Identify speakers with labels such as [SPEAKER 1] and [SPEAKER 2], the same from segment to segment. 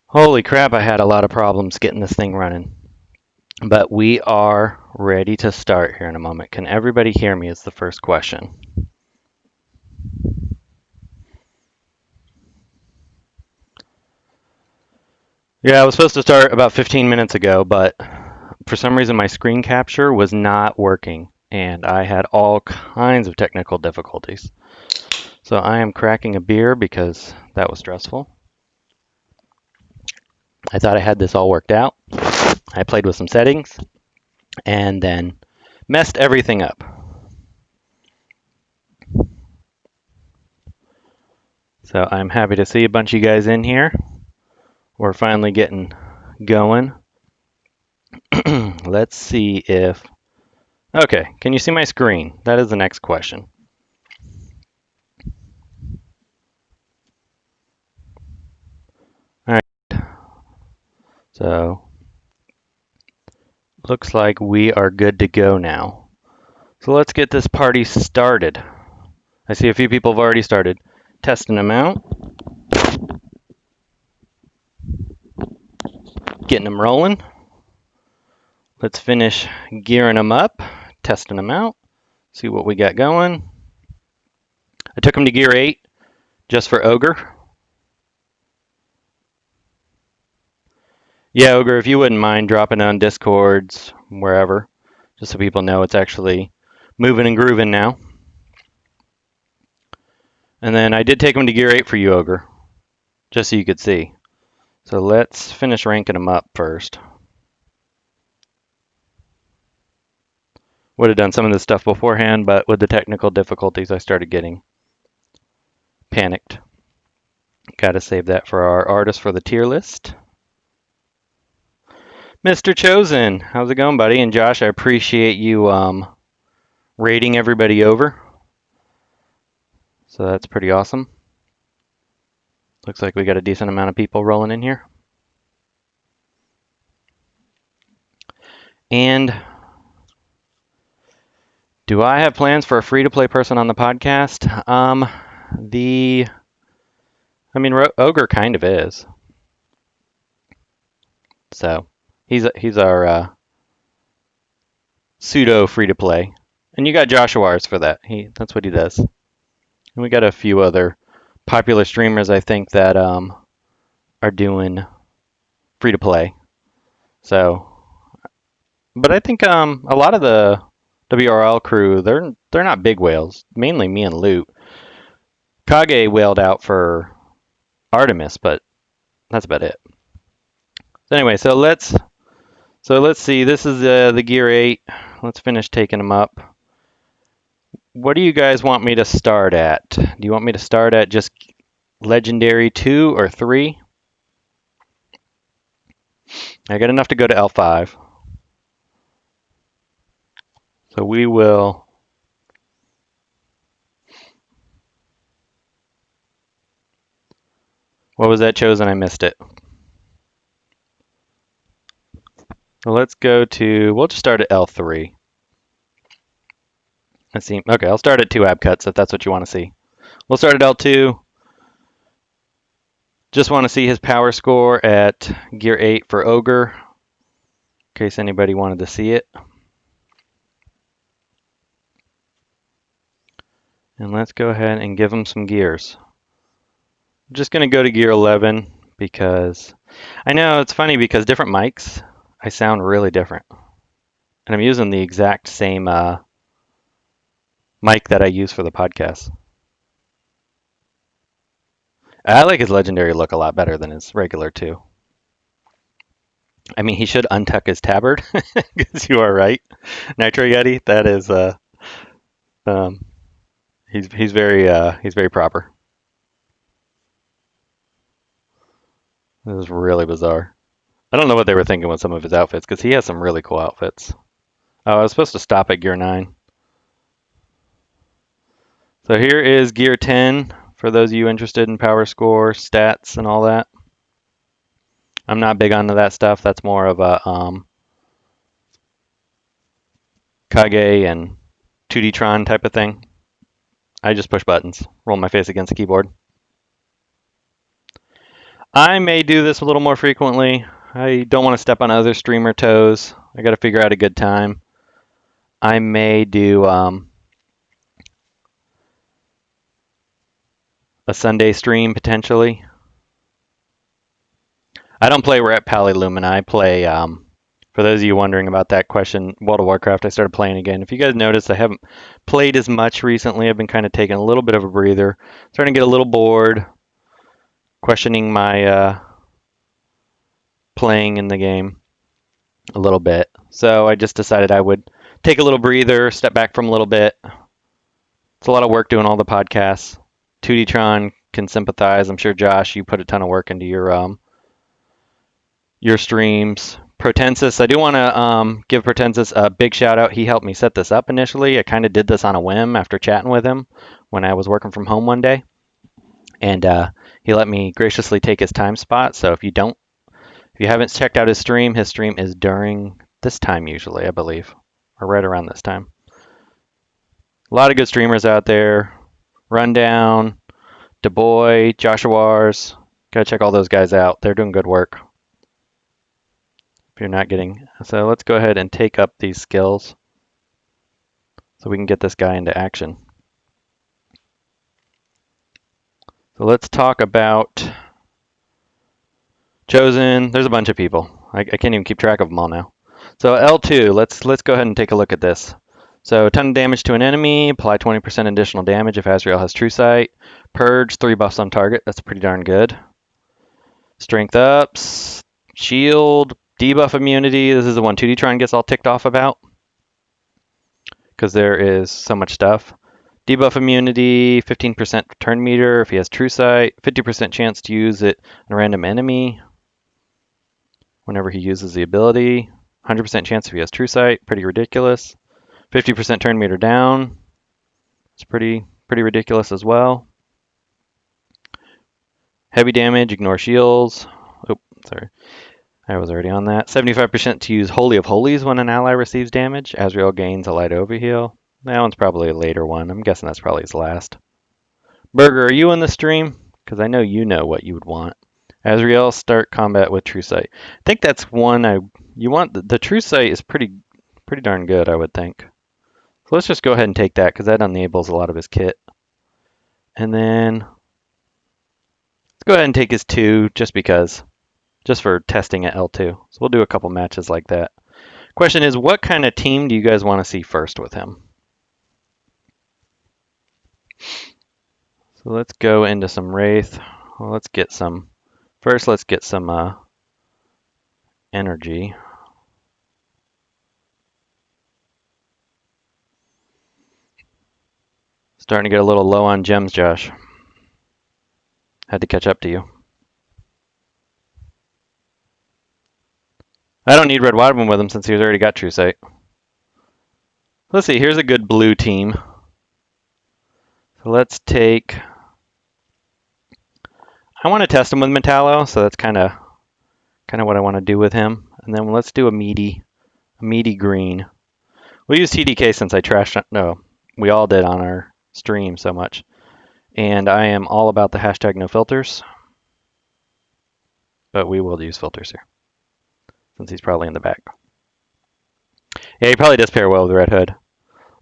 [SPEAKER 1] Holy crap, I had a lot of problems getting this thing running. But we are ready to start here in a moment. Can everybody hear me is the first question. Yeah, I was supposed to start about 15 minutes ago, but for some reason my screen capture was not working and I had all kinds of technical difficulties. So I am cracking a beer because that was stressful. I thought I had this all worked out. I played with some settings and then messed everything up. So I'm happy to see a bunch of you guys in here. We're finally getting going. Let's see if... Okay, can you see my screen? That is the next question. All right. So, looks like we are good to go now. So let's get this party started. I see a few people have already started testing them out, getting them rolling. Let's finish gearing them up, testing them out, see what we got going. I took them to gear 8 just for Ogre. Yeah, Ogre, if you wouldn't mind dropping on Discords, wherever, just so people know it's actually moving and grooving now. And then I did take them to gear 8 for you, Ogre, just so you could see. So let's finish ranking them up first. Would have done some of this stuff beforehand, but with the technical difficulties, I started getting panicked. Got to save that for our artist for the tier list. Mr. Chosen, how's it going, buddy? And Josh, I appreciate you rating everybody over. So that's pretty awesome. Looks like we got a decent amount of people rolling in here. And do I have plans for a free-to-play person on the podcast? Ogre kind of is. So he's our pseudo free-to-play. And you got Joshua's for that. That's what he does. And we got a few other popular streamers, I think, that are doing free-to-play. So, but I think a lot of the WRL crew, they're not big whales. Mainly me and Loot. Kage whaled out for Artemis, but that's about it. So anyway, so let's see. This is the Gear 8. Let's finish taking them up. What do you guys want me to start at? Do you want me to start at just Legendary 2 or 3? I got enough to go to L5. So we will... What was that chosen? I missed it. So let's go to... We'll just start at L3. Let's see. Okay, I'll start at 2 ab cuts if that's what you want to see. We'll start at L2. Just want to see his power score at Gear 8 for Ogre, in case anybody wanted to see it. And let's go ahead and give him some gears. I'm just going to go to Gear 11 because I know it's funny because different mics, I sound really different. And I'm using the exact same mic that I use for the podcast. I like his legendary look a lot better than his regular too. I mean, he should untuck his tabard, because you are right. Nitro Yeti, that is, he's very proper. This is really bizarre. I don't know what they were thinking with some of his outfits, because he has some really cool outfits. Oh, I was supposed to stop at Gear 9. So here is Gear 10, for those of you interested in power score, stats, and all that. I'm not big onto that stuff. That's more of a Kage and 2D Tron type of thing. I just push buttons, roll my face against the keyboard. I may do this a little more frequently. I don't want to step on other streamer toes. I got to figure out a good time. I may do a Sunday stream potentially. I don't play Ret Pally Lumina. I play, for those of you wondering about that question, World of Warcraft. I started playing again. If you guys noticed, I haven't played as much recently. I've been kind of taking a little bit of a breather, starting to get a little bored, questioning my playing in the game a little bit. So I just decided I would take a little breather, step back from a little bit. It's a lot of work doing all the podcasts. 2D-tron can sympathize. I'm sure, Josh, you put a ton of work into your streams. Protensis, I do want to give Protensis a big shout out. He helped me set this up initially. I kind of did this on a whim after chatting with him when I was working from home one day. And he let me graciously take his time spot. So if you haven't checked out his stream is during this time usually, I believe, or right around this time. A lot of good streamers out there. Rundown, DuBois, Joshua's. Gotta check all those guys out. They're doing good work. If you're not getting, so let's go ahead and take up these skills so we can get this guy into action. So let's talk about Chosen. There's a bunch of people. I can't even keep track of them all now. So L2, let's go ahead and take a look at this. So 10 damage to an enemy, apply 20% additional damage if Azrael has True Sight. Purge, 3 buffs on target. That's pretty darn good. Strength ups, shield, debuff immunity. This is the one 2D-tron gets all ticked off about because there is so much stuff. Debuff immunity, 15% turn meter if he has True Sight, 50% chance to use it on a random enemy whenever he uses the ability, 100% chance if he has True Sight, pretty ridiculous. 50% turn meter down, it's pretty ridiculous as well. Heavy damage, ignore shields. Oh, sorry. I was already on that. 75% to use Holy of Holies when an ally receives damage. Azrael gains a light overheal. That one's probably a later one. I'm guessing that's probably his last. Burger, are you in the stream? Because I know you know what you would want. Azrael, start combat with True Sight. I think that's one you want. The True Sight is pretty darn good, I would think. So let's just go ahead and take that because that enables a lot of his kit. And then let's go ahead and take his 2 just because. Just for testing at L2. So we'll do a couple matches like that. Question is, what kind of team do you guys want to see first with him? So let's go into some Wraith. Well, let's get some energy. Starting to get a little low on gems, Josh. Had to catch up to you. I don't need Red Wadman with him since he's already got True Sight. Let's see, here's a good blue team. So let's take... I want to test him with Metallo, so that's kind of what I want to do with him. And then let's do a meaty green. We'll use TDK since I trashed... No, we all did on our stream so much. And I am all about the hashtag no filters. But we will use filters here, since he's probably in the back. Yeah, he probably does pair well with Red Hood.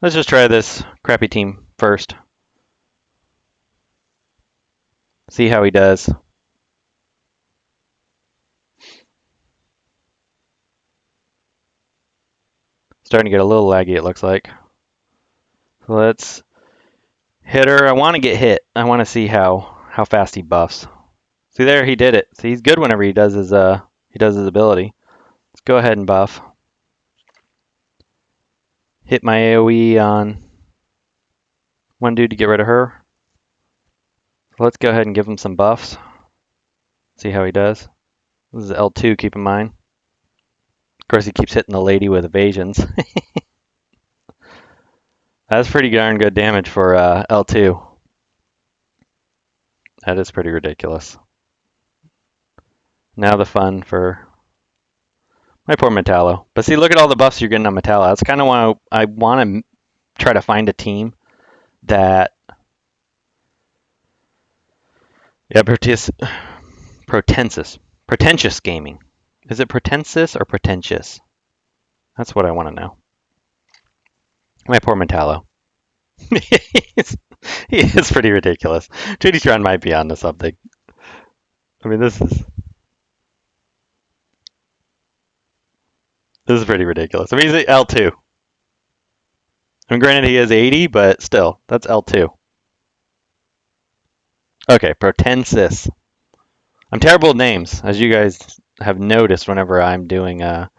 [SPEAKER 1] Let's just try this crappy team first. See how he does. Starting to get a little laggy, it looks like. So let's hit her. I want to get hit. I want to see how fast he buffs. See there, he did it. See, he's good whenever he does his ability. Let's go ahead and buff. Hit my AoE on one dude to get rid of her. So let's go ahead and give him some buffs. See how he does. This is L2, keep in mind. Of course, he keeps hitting the lady with evasions. That's pretty darn good damage for L2. That is pretty ridiculous. Now the fun for my poor Metallo. But see, look at all the buffs you're getting on Metallo. That's kind of why I want to try to find a team that... Yeah, Pretentious gaming. Is it pretentious or pretentious? That's what I want to know. My poor Metallo. He is pretty ridiculous. Tron might be onto something. I mean, this is pretty ridiculous. I mean, he's at L2. I mean, granted, he is 80, but still, that's L2. Okay, pretentious. I'm terrible with names, as you guys have noticed whenever I'm doing a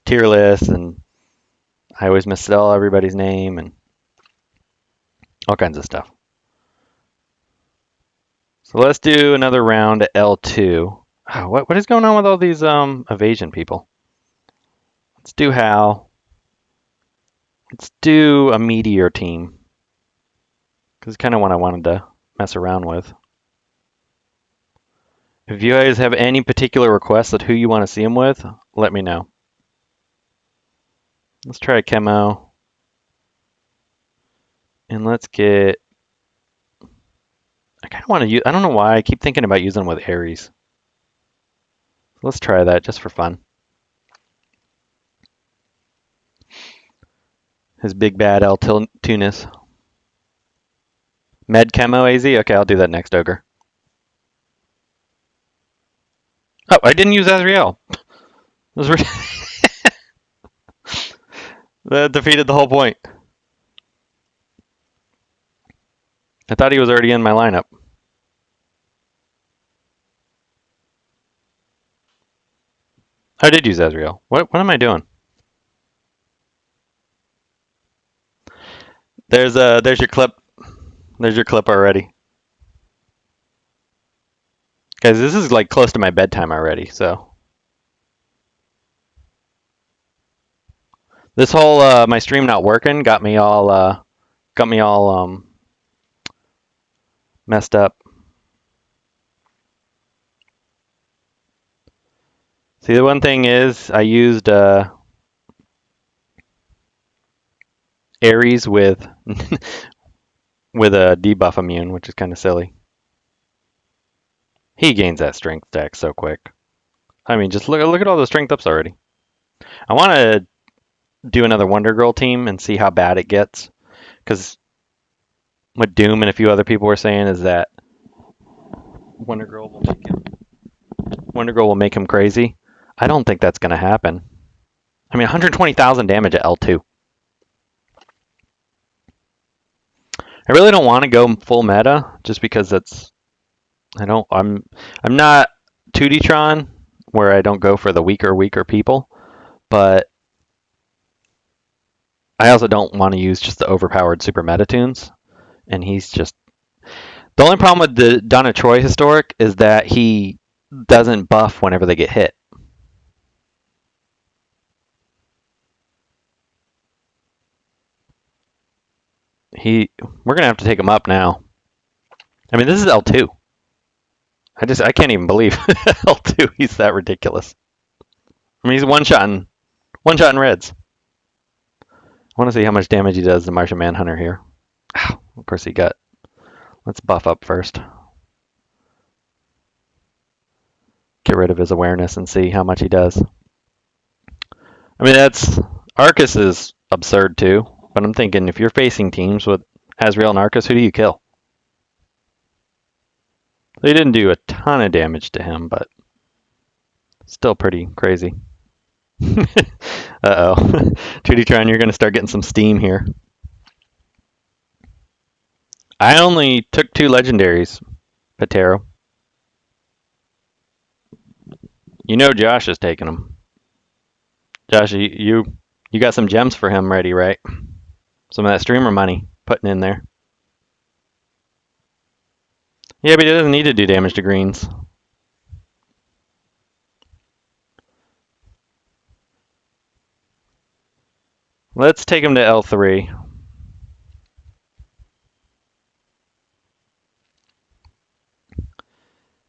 [SPEAKER 1] tier list, and I always misspell everybody's name and all kinds of stuff. So let's do another round at L2. Oh, what is going on with all these evasion people? Let's do Hal. Let's do a meteor team. Because it's kind of what I wanted to mess around with. If you guys have any particular requests of who you want to see him with, let me know. Let's try Chemo. And let's get... I kind of want to use... I don't know why. I keep thinking about using him with Ares. Let's try that just for fun. His big bad L-Tunis. Med Chemo AZ? Okay, I'll do that next Ogre. Oh, I didn't use Azrael. That defeated the whole point. I thought he was already in my lineup. I did use Azrael. What am I doing? There's your clip. There's your clip already. Guys, this is like close to my bedtime already, so. This whole my stream not working got me all messed up. See, the one thing is I used Ares with with a debuff immune, which is kind of silly. He gains that strength stack so quick. I mean, just look at all the strength ups already. I want to do another Wonder Girl team and see how bad it gets, because what Doom and a few other people were saying is that Wonder Girl will make him crazy. I don't think that's going to happen. I mean, 120,000 damage at L2. I really don't want to go full meta just because I'm not 2D-tron where I don't go for the weaker people, but I also don't want to use just the overpowered super meta tunes, and he's just... The only problem with the Donna Troy historic is that he doesn't buff whenever they get hit. We're gonna have to take him up now. I mean, this is L2. I can't even believe L2. He's that ridiculous. I mean, he's one-shotting reds. I want to see how much damage he does to Martian Manhunter here. Ow, of course he got... Let's buff up first. Get rid of his awareness and see how much he does. I mean, Arcus is absurd too, but I'm thinking if you're facing teams with Azrael and Arcus, who do you kill? They didn't do a ton of damage to him, but still pretty crazy. Uh-oh. 2D-tron, you're going to start getting some steam here. I only took 2 legendaries, Patero. You know Josh is taking them. Josh, you got some gems for him ready, right? Some of that streamer money putting in there. Yeah, but he doesn't need to do damage to greens. Let's take him to L3.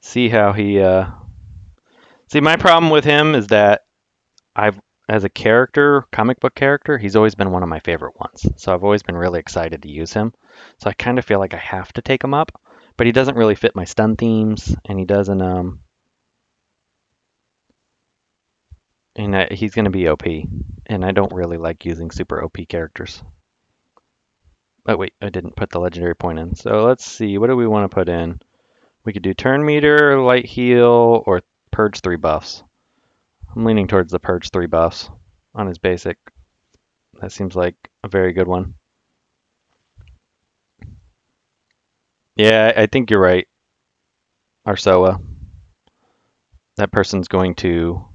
[SPEAKER 1] See how he... See, my problem with him is that as a character, comic book character, he's always been one of my favorite ones. So I've always been really excited to use him. So I kind of feel like I have to take him up. But he doesn't really fit my stun themes, and he doesn't... And he's going to be OP. And I don't really like using super OP characters. Oh, wait, I didn't put the legendary point in. So let's see. What do we want to put in? We could do turn meter, light heal, or purge 3 buffs. I'm leaning towards the purge 3 buffs on his basic. That seems like a very good one. Yeah, I think you're right, Arsoa. That person's going to...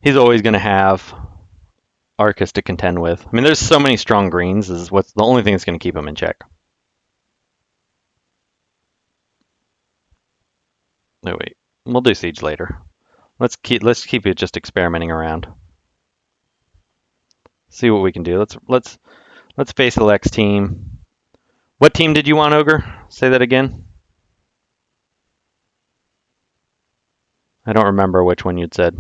[SPEAKER 1] He's always going to have Arcus to contend with. I mean, there's so many strong greens. This is what's the only thing that's going to keep him in check. No, wait. We'll do siege later. Let's keep it just experimenting around. See what we can do. Let's face Alex's team. What team did you want, Ogre? Say that again. I don't remember which one you'd said.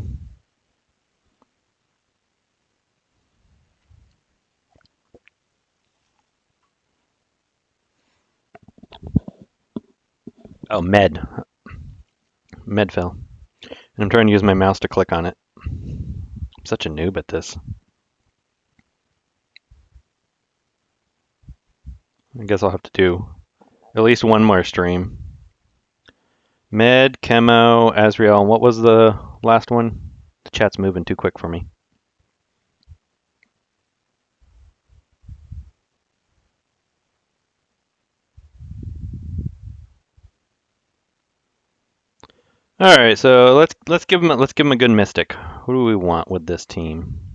[SPEAKER 1] Oh, Medfill. And I'm trying to use my mouse to click on it. I'm such a noob at this. I guess I'll have to do at least one more stream. Med, Chemo, Azrael, and what was the last one? The chat's moving too quick for me. All right, so let's give him a good mystic. Who do we want with this team?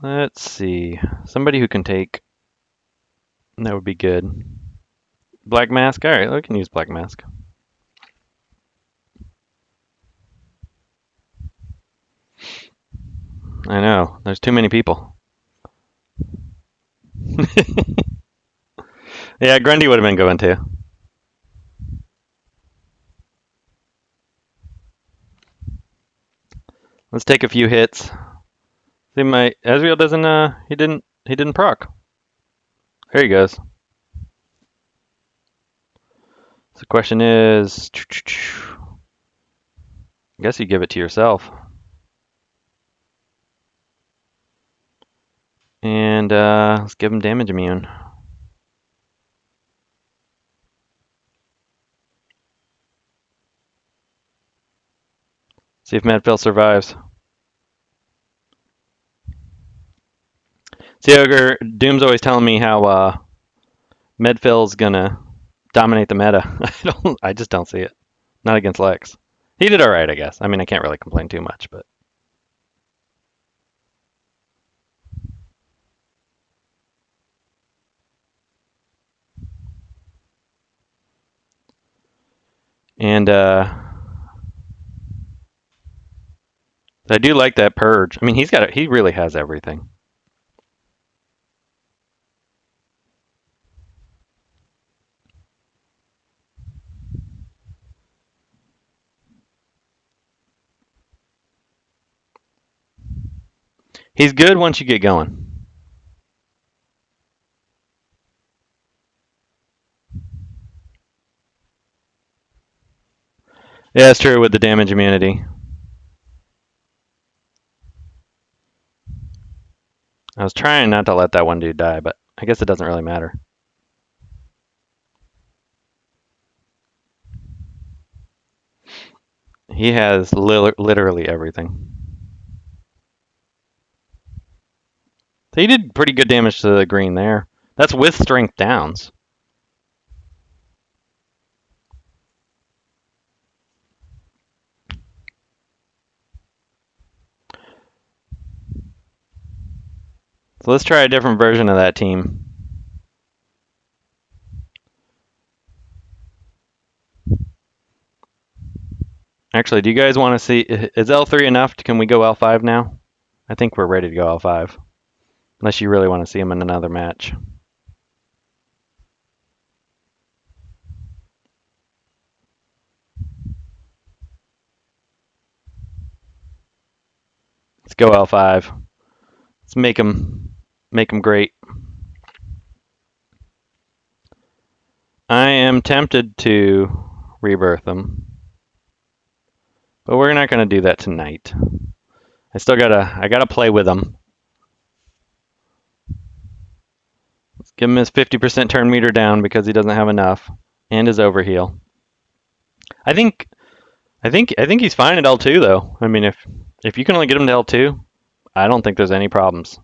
[SPEAKER 1] Let's see. Somebody who can take. That would be good. Black Mask. All right, we can use Black Mask. I know. There's too many people. Yeah, Grundy would have been going too. Let's take a few hits. See, my Azrael doesn't. He didn't proc. There he goes. So the question is, I guess you give it to yourself. And let's give him damage immune. See if Medfill survives. See, Ogre, Doom's always telling me how Medfill's gonna dominate the meta. I just don't see it. Not against Lex. He did all right, I guess. I mean, I can't really complain too much, but. And I do like that purge. I mean, he really has everything. He's good once you get going. Yeah, it's true with the damage immunity. I was trying not to let that one dude die, but I guess it doesn't really matter. He has literally everything. So he did pretty good damage to the green there. That's with strength downs. So let's try a different version of that team. Actually, do you guys want to see, is L3 enough? Can we go L5 now? I think we're ready to go L5. Unless you really want to see him in another match. Let's go L5. Let's make him great. I am tempted to rebirth him, but we're not going to do that tonight. I gotta play with him. Let's give him his 50% turn meter down because he doesn't have enough, and his overheal. I think he's fine at L2 though. I mean, if you can only get him to L2, I don't think there's any problems.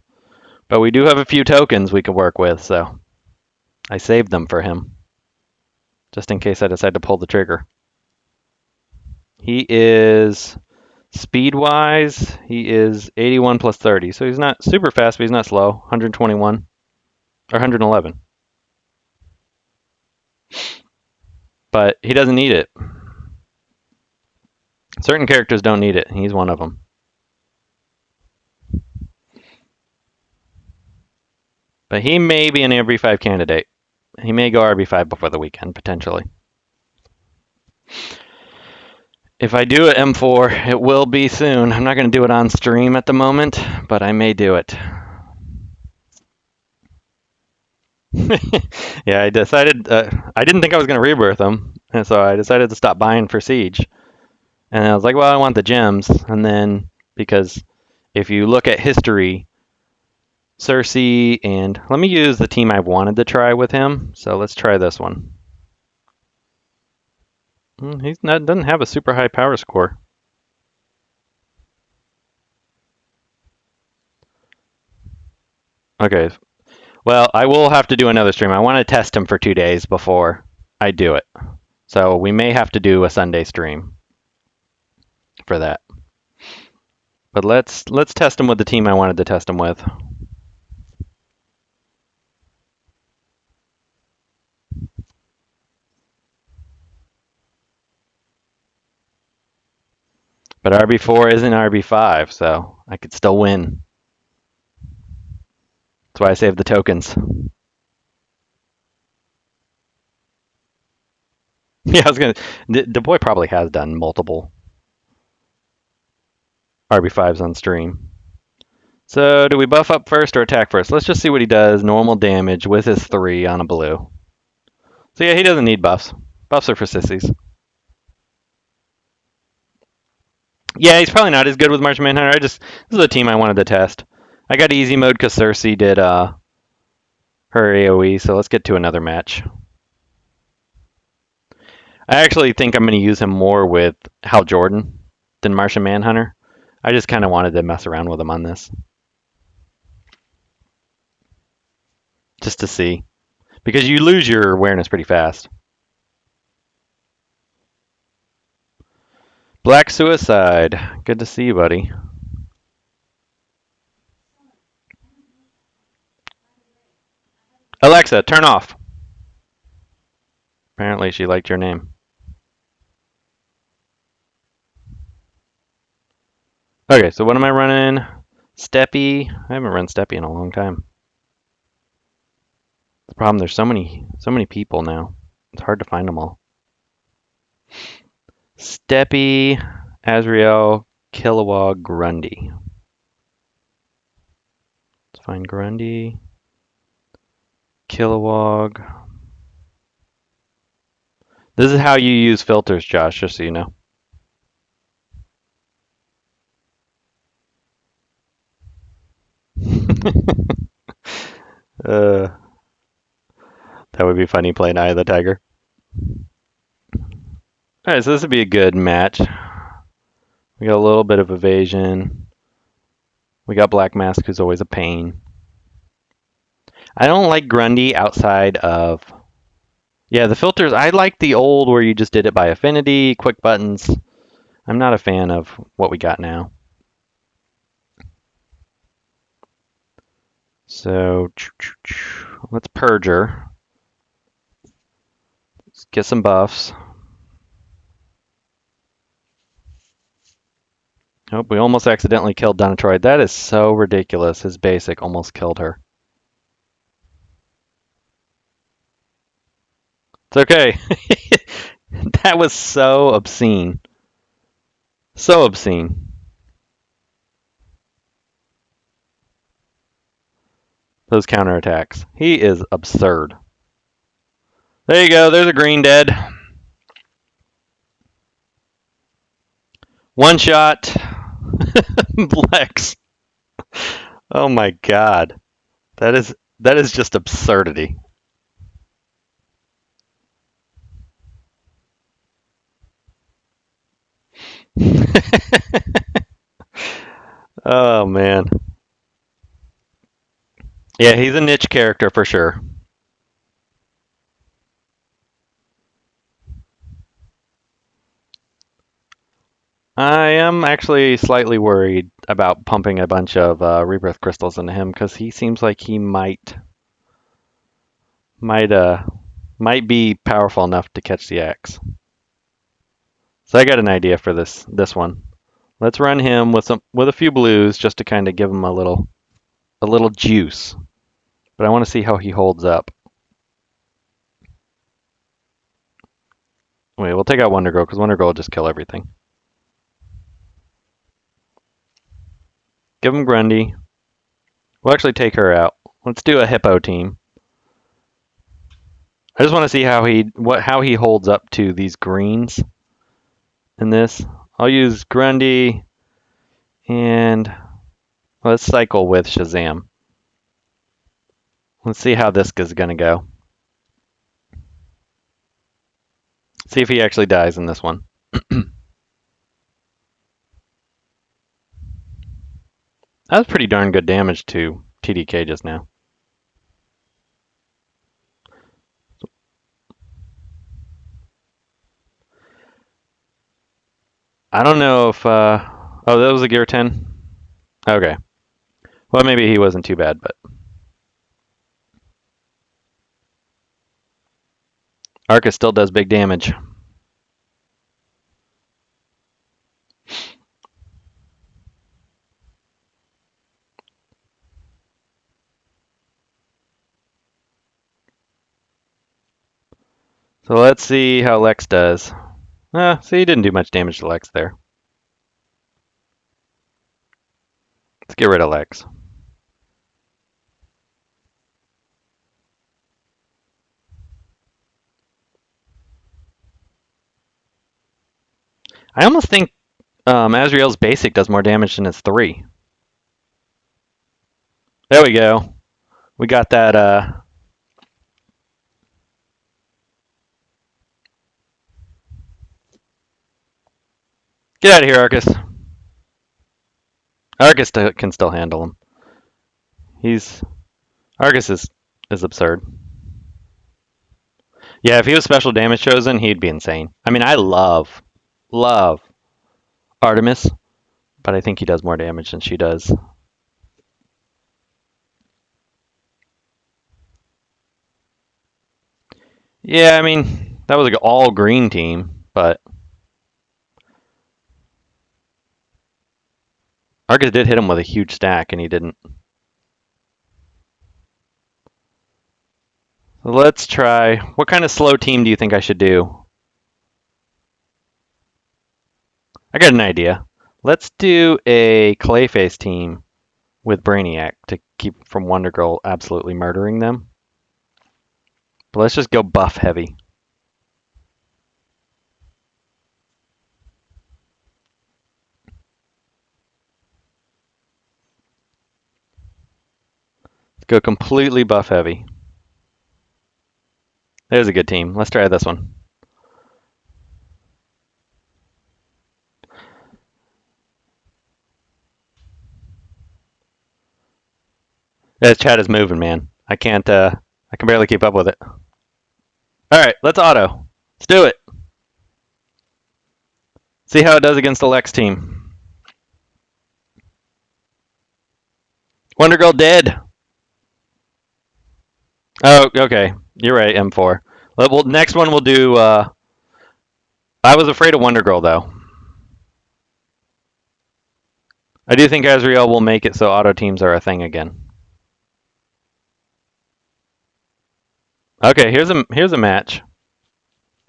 [SPEAKER 1] But we do have a few tokens we can work with, so I saved them for him, just in case I decide to pull the trigger. He is, speed-wise, he is 81 plus 30, so he's not super fast, but he's not slow. 121, or 111. But he doesn't need it. Certain characters don't need it. He's one of them. But he may be an RB5 candidate. He may go RB5 before the weekend, potentially. If I do an M4, it will be soon. I'm not going to do it on stream at the moment, but I may do it. Yeah, I decided, I didn't think I was going to rebirth him, and so I decided to stop buying for Siege. And I was like, well, I want the gems. And then, because if you look at history, Cersei, and let me use the team I've wanted to try with him. So let's try this one. Doesn't have a super high power score. Okay. Well, I will have to do another stream. I want to test him for 2 days before I do it. So we may have to do a Sunday stream for that. But let's test him with the team I wanted to test him with. But RB4 isn't RB5, so I could still win. That's why I saved the tokens. Yeah, I was gonna. The boy probably has done multiple RB5s on stream. So do we buff up first or attack first? Let's just see what he does. Normal damage with his 3 on a blue. So yeah, he doesn't need buffs. Buffs are for sissies. Yeah, he's probably not as good with Martian Manhunter. This is a team I wanted to test. I got easy mode because Cersei did her AoE, so let's get to another match. I actually think I'm going to use him more with Hal Jordan than Martian Manhunter. I just kind of wanted to mess around with him on this. Just to see. Because you lose your awareness pretty fast. Black Suicide. Good to see you, buddy. Alexa, turn off. Apparently she liked your name. Okay, so what am I running? Steppy. I haven't run Steppy in a long time. The problem, there's so many people now. It's hard to find them all. Steppy, Azrael, Kilowog, Grundy. Let's find Grundy. Kilowog. This is how you use filters, Josh, just so you know. That would be funny playing Eye of the Tiger. Alright, so this would be a good match. We got a little bit of evasion. We got Black Mask, who's always a pain. I don't like Grundy outside of... Yeah, the filters, I like the old where you just did it by affinity, quick buttons. I'm not a fan of what we got now. So, let's purge her. Let's get some buffs. Oh, we almost accidentally killed Donatroid. That is so ridiculous. His basic almost killed her. It's okay. That was so obscene. So obscene. Those counterattacks. He is absurd. There you go. There's a green dead. One shot. Lex. Oh my god. That is just absurdity. Oh man. Yeah, he's a niche character for sure. I am actually slightly worried about pumping a bunch of rebirth crystals into him because he seems like he might might be powerful enough to catch the axe. So I got an idea for this one. Let's run him with a few blues just to kind of give him a little juice. But I want to see how he holds up. Wait, we'll take out Wonder Girl because Wonder Girl will just kill everything. Give him Grundy. We'll actually take her out. Let's do a hippo team. I just want to see how he holds up to these greens in this. I'll use Grundy and let's cycle with Shazam. Let's see how this is going to go. See if he actually dies in this one. That was pretty darn good damage to TDK just now. I don't know if... oh, that was a Gear 10? Okay. Well, maybe he wasn't too bad, but... Arcus still does big damage. So let's see how Lex does. See, he didn't do much damage to Lex there. Let's get rid of Lex. I almost think Azrael's basic does more damage than his 3. There we go. We got that... Get out of here, Arcus. Arcus can still handle him. Arcus is absurd. Yeah, if he was special damage chosen, he'd be insane. I mean, I love Artemis, but I think he does more damage than she does. Yeah, I mean, that was an all-green team, but... Arcus did hit him with a huge stack, and he didn't. So let's try... What kind of slow team do you think I should do? I got an idea. Let's do a Clayface team with Brainiac to keep from Wonder Girl absolutely murdering them. But let's just go buff heavy. Let's go completely buff heavy. There's a good team. Let's try this one. This chat is moving, man. I can barely keep up with it. Alright, let's auto. Let's do it. See how it does against the Lex team. Wonder Girl dead. Oh, okay. You're right, M4. Well, next one we'll do... I was afraid of Wonder Girl, though. I do think Azrael will make it so auto teams are a thing again. Okay, here's a match.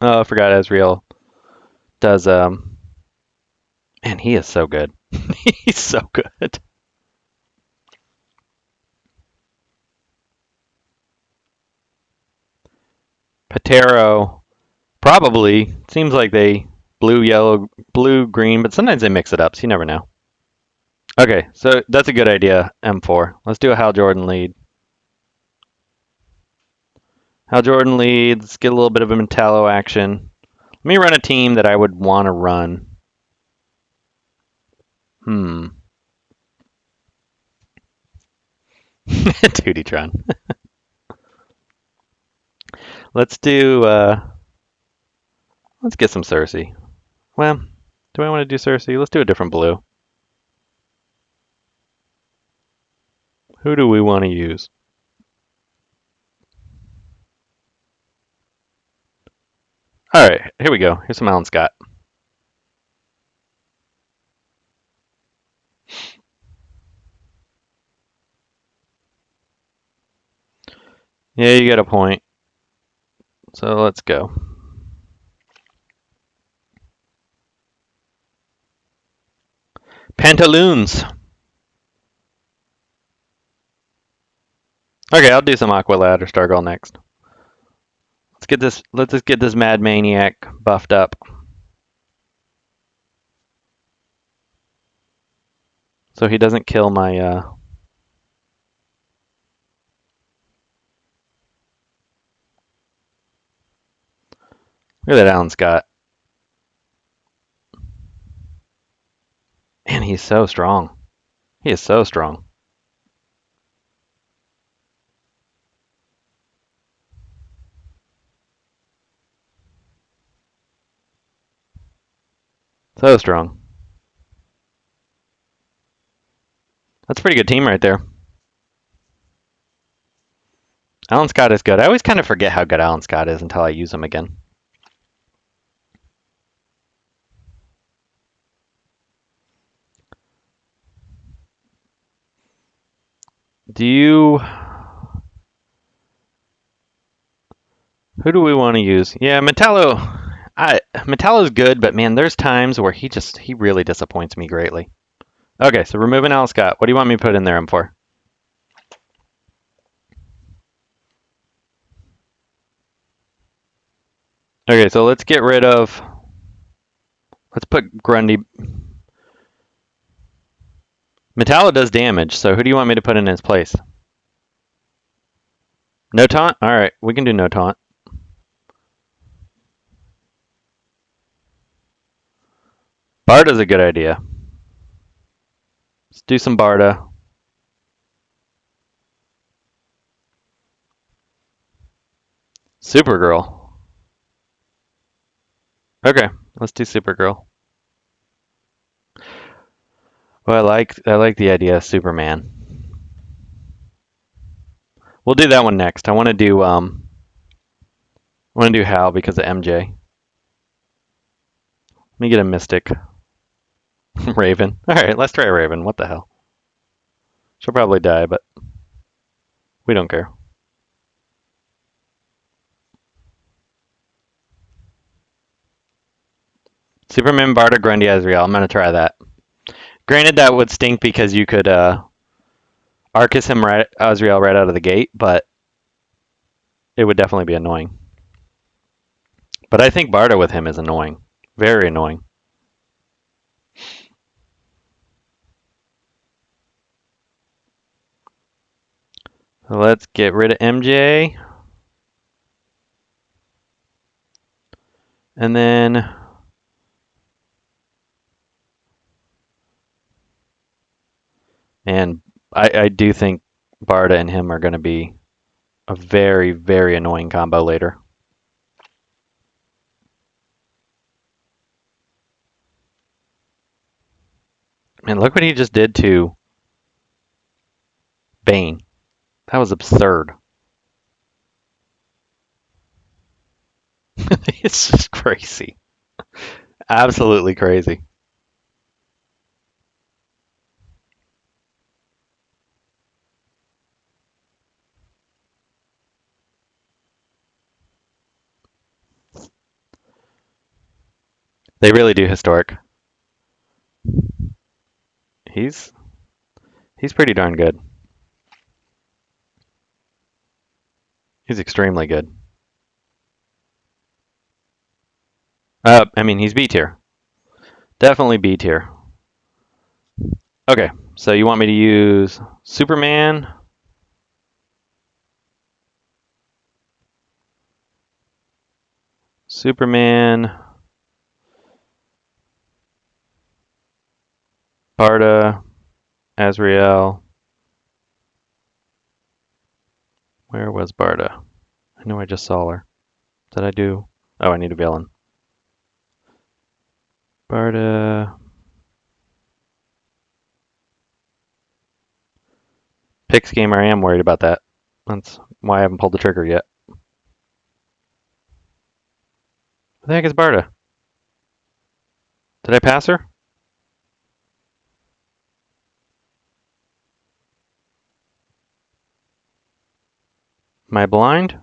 [SPEAKER 1] Oh, I forgot Azrael does... Man, he is so good. He's so good. Patero, probably. Seems like they blue, yellow, blue, green, but sometimes they mix it up, so you never know. Okay, so that's a good idea, M4. Let's do a Hal Jordan lead. Hal Jordan leads, get a little bit of a Metallo action. Let me run a team that I would want to run. 2D-tron. Let's do, let's get some Cersei. Well, do I want to do Cersei? Let's do a different blue. Who do we want to use? All right, here we go. Here's some Alan Scott. Yeah, you got a point. So let's go. Pantaloons. Okay, I'll do some Aqua Lad or Stargirl next. Let's get this. Let's just get this Mad Maniac buffed up. So he doesn't kill my. Look at that Alan Scott. Man, he's so strong. He is so strong. So strong. That's a pretty good team right there. Alan Scott is good. I always kind of forget how good Alan Scott is until I use him again. Do you... Who do we want to use? Yeah, Metallo. Metallo's good, but man, there's times where he really disappoints me greatly. Okay, so removing Alan Scott. What do you want me to put in there him for? Okay, so let's get rid of... Let's put Grundy... Metallo does damage, so who do you want me to put in his place? No taunt? Alright, we can do no taunt. Barda's a good idea. Let's do some Barda. Supergirl. Okay, let's do Supergirl. Well, I like the idea of Superman. We'll do that one next. I want to do Hal because of MJ. Let me get a Mystic. Raven. All right, let's try Raven. What the hell? She'll probably die, but we don't care. Superman, Barda, Grundy, Azrael. I'm gonna try that. Granted, that would stink because you could Arcus him Azrael right out of the gate, but it would definitely be annoying. But I think Barda with him is annoying. Very annoying. So let's get rid of MJ. And then I do think Barda and him are going to be a very, very annoying combo later. Man, look what he just did to Bane. That was absurd. It's just crazy. Absolutely crazy. They really do historic. He's pretty darn good. He's extremely good. I mean, he's B tier. Definitely B tier. Okay, so you want me to use Superman? Superman, Barda, Azrael. Where was Barda? I know I just saw her. Did I do? Oh, I need a villain. Barda. Picks gamer, I am worried about that. That's why I haven't pulled the trigger yet. What the heck is Barda? Did I pass her? Am I blind?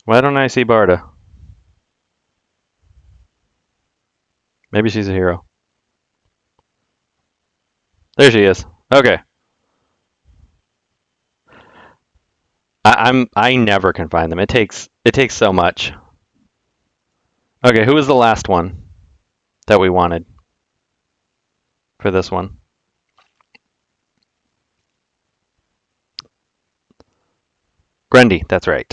[SPEAKER 1] Why don't I see Barda? Maybe she's a hero. There she is. Okay. I never can find them. It takes so much. Okay, who was the last one that we wanted for this one? Grundy, that's right.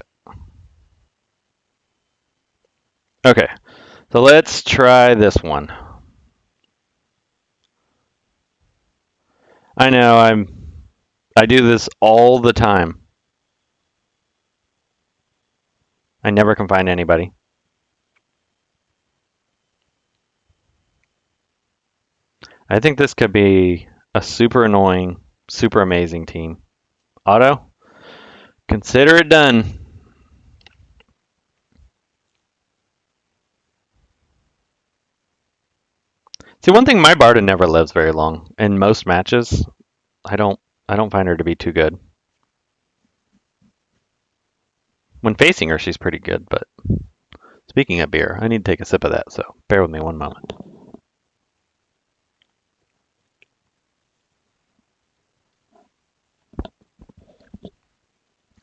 [SPEAKER 1] Okay, so let's try this one. I know I do this all the time. I never can find anybody. I think this could be a super annoying, super amazing team. Otto, consider it done. See, one thing, my Barda never lives very long. In most matches, I don't find her to be too good. When facing her, she's pretty good, but speaking of beer, I need to take a sip of that, so bear with me one moment.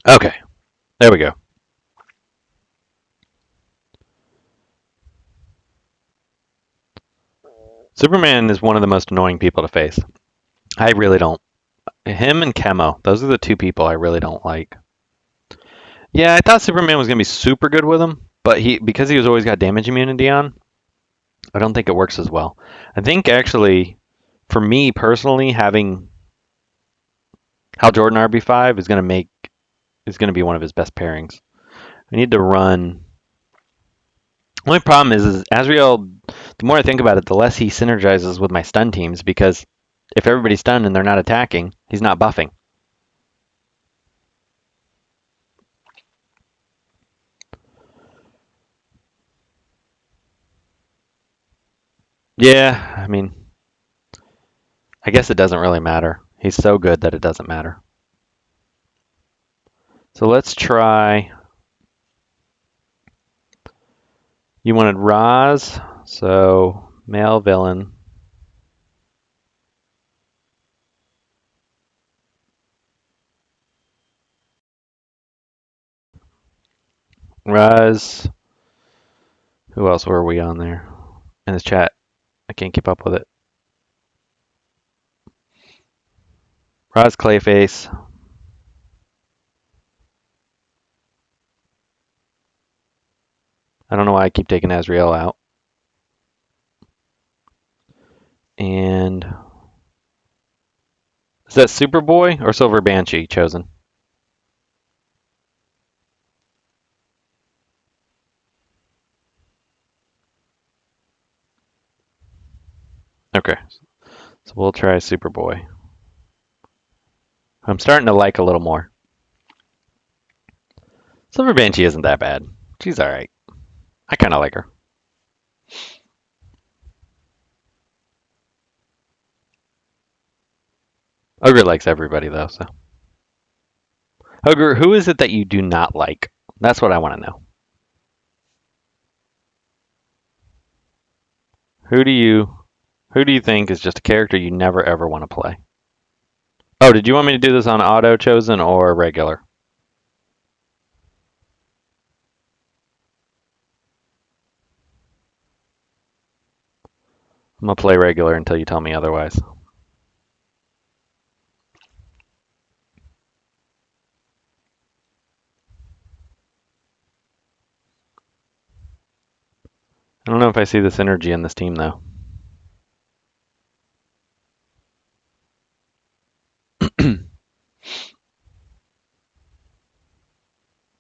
[SPEAKER 1] Okay, there we go. Superman is one of the most annoying people to face. I really don't. Him and Chemo, those are the two people I really don't like. Yeah, I thought Superman was going to be super good with him, but because he was always got damage immunity on, I don't think it works as well. I think actually, for me personally, having Hal Jordan RB5 is going to be one of his best pairings. I need to run. The only problem is Azrael. The more I think about it, the less he synergizes with my stun teams because if everybody's stunned and they're not attacking, he's not buffing. Yeah, I mean, I guess it doesn't really matter. He's so good that it doesn't matter. So let's try. You wanted Roz, so male villain. Roz. Who else were we on there? In this chat. I can't keep up with it. Roz Clayface. I don't know why I keep taking Azrael out. And is that Superboy or Silver Banshee chosen? Okay, so we'll try Superboy. I'm starting to like a little more. Silver Banshee isn't that bad. She's alright. I kind of like her. Ogre likes everybody though, so. Ogre, who is it that you do not like? That's what I want to know. Who do you Who do you think is just a character you never ever want to play? Oh, did you want me to do this on auto chosen or regular? I'm going to play regular until you tell me otherwise. I don't know if I see this energy in this team, though.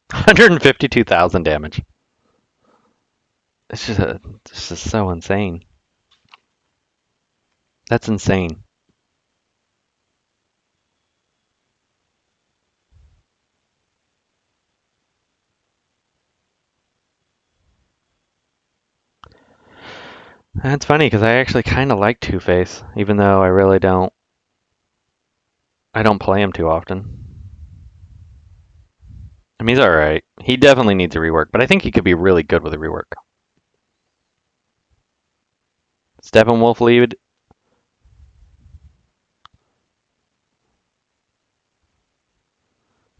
[SPEAKER 1] 152,000 damage. This is so insane. That's insane. That's funny because I actually kind of like Two-Face, even though I really don't. I don't play him too often. I mean, he's all right. He definitely needs a rework, but I think he could be really good with a rework. Steppenwolf lead.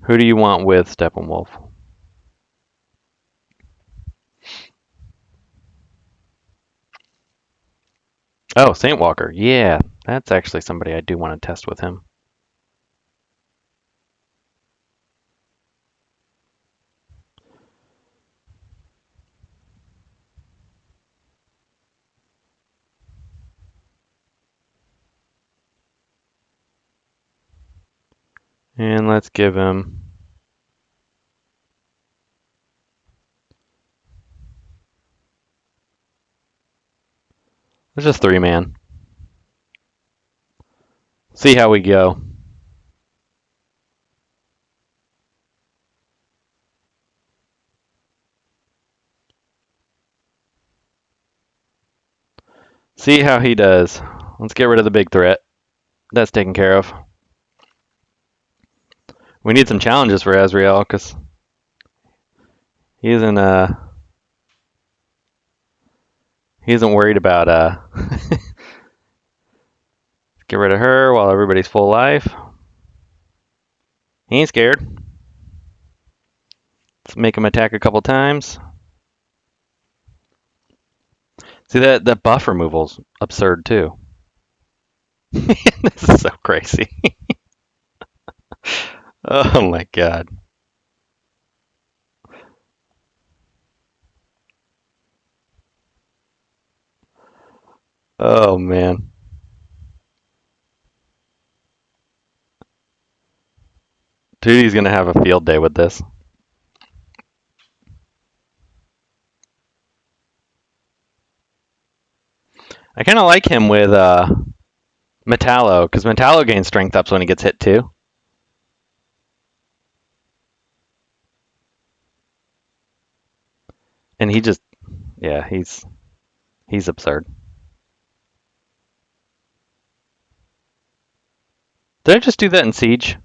[SPEAKER 1] Who do you want with Steppenwolf? Oh, Saint Walker. Yeah, that's actually somebody I do want to test with him. And let's give him. Let's just 3-man. See how we go. See how he does. Let's get rid of the big threat. That's taken care of. We need some challenges for Azrael because he isn't worried about get rid of her while everybody's full life. He ain't scared. Let's make him attack a couple times. See that buff removal's absurd too. This is so crazy. Oh my god. Oh man. Tooty's gonna have a field day with this. I kind of like him with Metallo, because Metallo gains strength ups when he gets hit too. And he just, yeah, he's absurd. Did I just do that in Siege?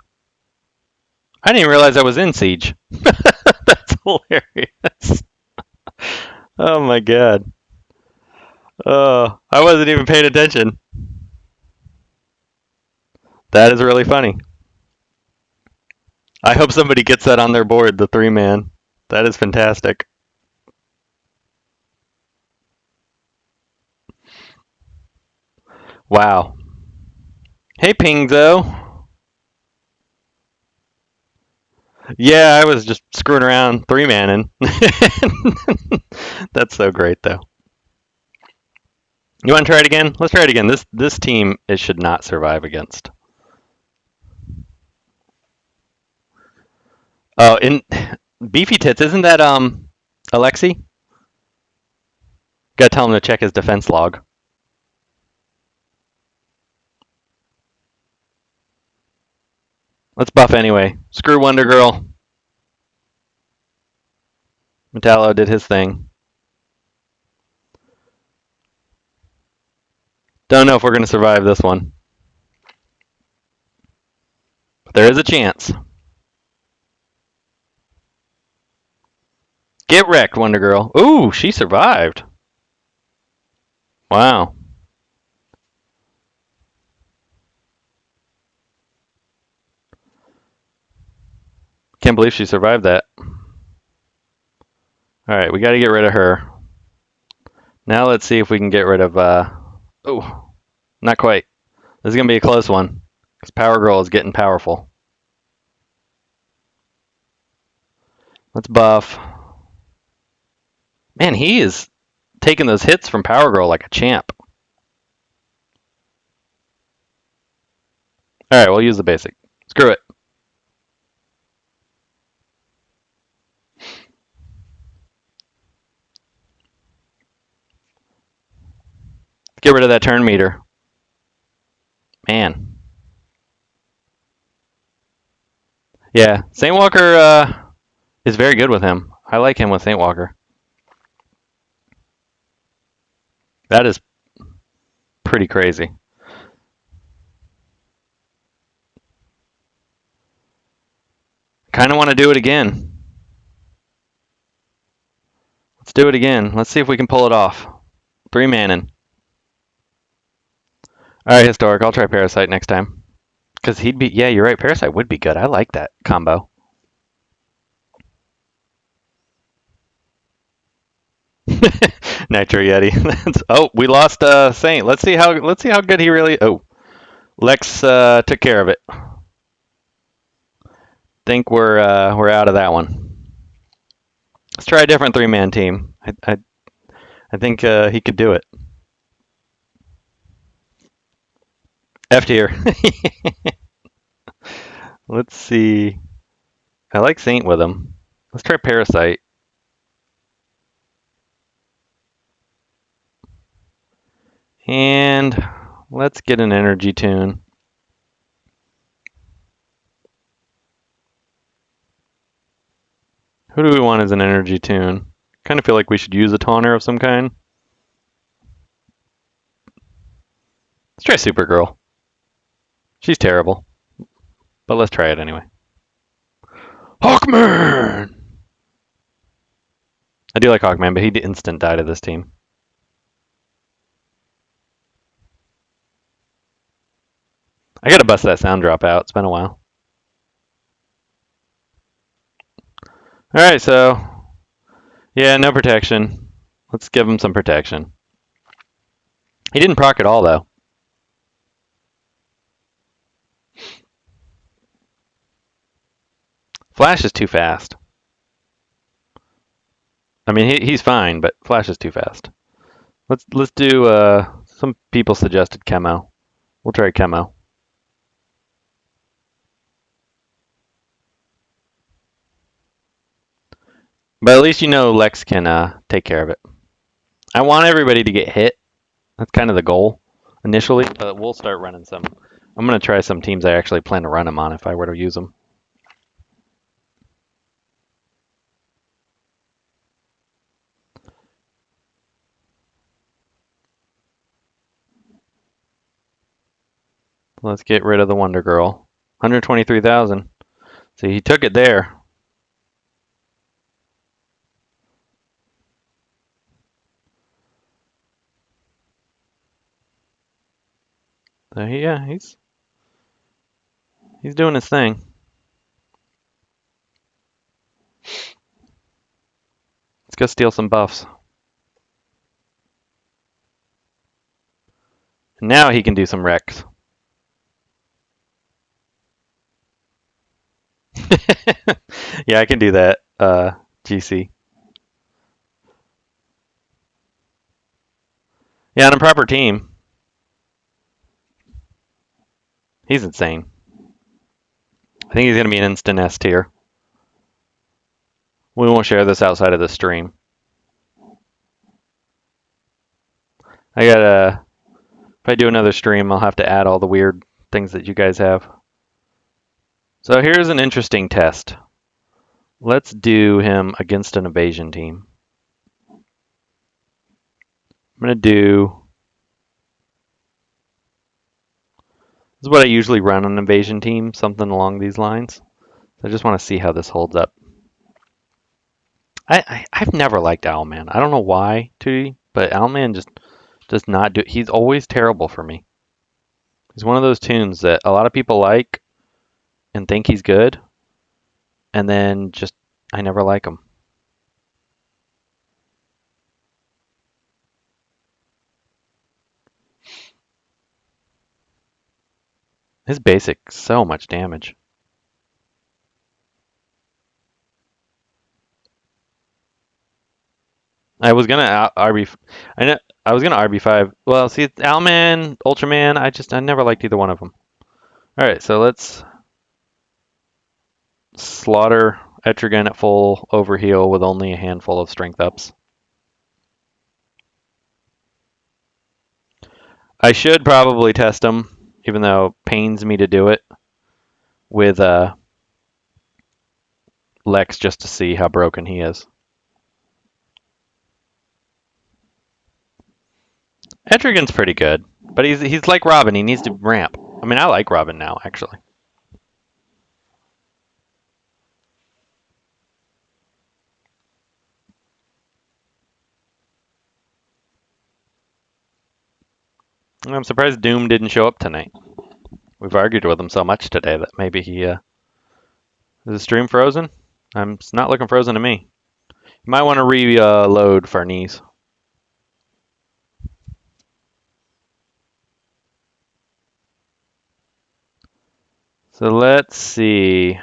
[SPEAKER 1] I didn't even realize I was in Siege. That's hilarious. Oh my god. Oh, I wasn't even paying attention. That is really funny. I hope somebody gets that on their board, the 3-man. That is fantastic. Wow. Hey, Pingzo. Yeah, I was just screwing around 3-manning. That's so great, though. You want to try it again? Let's try it again. This team, it should not survive against. Oh, in Beefy Tits, isn't that Alexi? Gotta tell him to check his defense log. Let's buff anyway. Screw Wonder Girl. Metallo did his thing. Don't know if we're going to survive this one. But there is a chance. Get wrecked, Wonder Girl. Ooh, she survived. Wow. can't believe she survived that. Alright, we got to get rid of her. Now let's see if we can get rid of... oh, not quite. This is going to be a close one. Because Power Girl is getting powerful. Let's buff. Man, he is taking those hits from Power Girl like a champ. Alright, we'll use the basic. Screw it. Get rid of that turn meter. Man. Yeah, Saint Walker is very good with him. I like him with Saint Walker. That is pretty crazy. Kind of want to do it again. Let's do it again. Let's see if we can pull it off. 3 Manon. Alright, Historic. I'll try Parasite next time. Because he'd be... Yeah, you're right. Parasite would be good. I like that combo. Nitro Yeti. Oh, we lost Saint. Let's see how good he really... Oh. Lex took care of it. Think we're out of that one. Let's try a different 3-man team. I think he could do it. F tier. Let's see. I like Saint with him. Let's try Parasite. And let's get an energy tune. Who do we want as an energy tune? Kind of feel like we should use a taunter of some kind. Let's try Supergirl. She's terrible. But let's try it anyway. Hawkman! I do like Hawkman, but he instant died to this team. I gotta bust that sound drop out. It's been a while. Alright, so... Yeah, no protection. Let's give him some protection. He didn't proc at all, though. Flash is too fast. I mean, he's fine, but Flash is too fast. Let's do some people suggested Chemo. We'll try Chemo. But at least you know Lex can take care of it. I want everybody to get hit. That's kind of the goal initially, but we'll start running some. I'm going to try some teams I actually plan to run them on if I were to use them. Let's get rid of the Wonder Girl. 123,000. See, he took it there. So yeah, he's doing his thing. Let's go steal some buffs. And now he can do some wrecks. Yeah, I can do that, GC. Yeah, on a proper team. He's insane. I think he's going to be an instant S tier. We won't share this outside of the stream. If I do another stream, I'll have to add all the weird things that you guys have. So here's an interesting test. Let's do him against an evasion team. I'm going to do... This is what I usually run on an evasion team, something along these lines. So I just want to see how this holds up. I've never liked Owlman. I don't know why, Tootie, but Owlman just does not do... He's always terrible for me. He's one of those tunes that a lot of people like and think he's good, and then just I never like him. His basic, so much damage. I was gonna RB. I know I was gonna RB5. Well, see, it's Owlman, Ultraman. I never liked either one of them. All right, so let's slaughter Etrigan at full overheal with only a handful of strength ups. I should probably test him, even though it pains me to do it, with Lex just to see how broken he is. Etrigan's pretty good, but he's like Robin. He needs to ramp. I mean, I like Robin now, actually. I'm surprised Doom didn't show up tonight. We've argued with him so much today that maybe he is the stream frozen? It's not looking frozen to me. You might want to reload Farnese. So let's see.